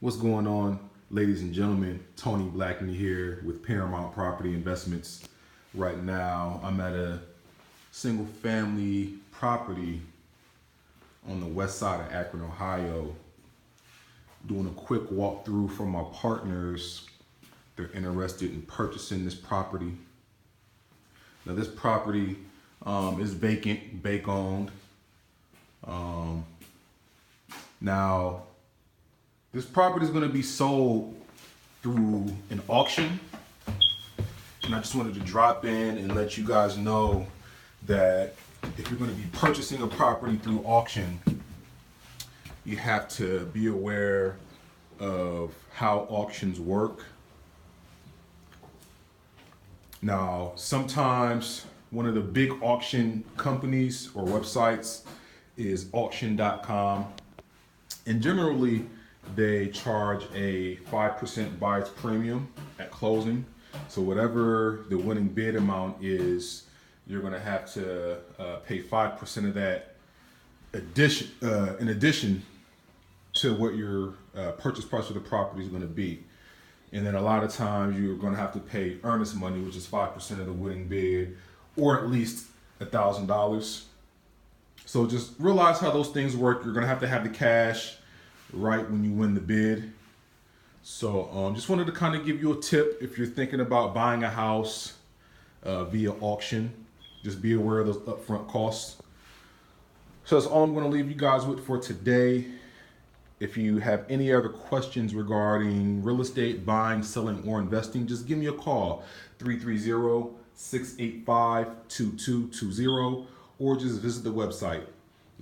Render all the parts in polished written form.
What's going on, ladies and gentlemen? Tony Blackmon here with Paramount Property Investments. Right now, I'm at a single family property on the west side of Akron, Ohio, doing a quick walkthrough for my partners. They're interested in purchasing this property. Now, this property is vacant, bank owned. Now, this property is going to be sold through an auction. And I just wanted to drop in and let you guys know that if you're going to be purchasing a property through auction, you have to be aware of how auctions work. Now, sometimes one of the big auction companies or websites is auction.com. And generally, they charge a 5% buyer's premium at closing. So whatever the winning bid amount is, you're going to have to pay 5% of that in addition to what your purchase price of the property is going to be. And then a lot of times you're going to have to pay earnest money, which is 5% of the winning bid, or at least $1,000. So just realize how those things work. You're going to have the cash right when you win the bid. So just wanted to kind of give you a tip if you're thinking about buying a house via auction. Just be aware of those upfront costs. So that's all I'm going to leave you guys with for today. If you have any other questions regarding real estate, buying, selling, or investing, just give me a call, 330-685-2220, or just visit the website,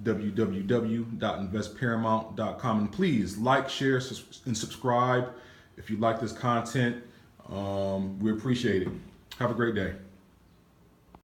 www.investparamount.com. And please like, share, and subscribe if you like this content. We appreciate it. Have a great day.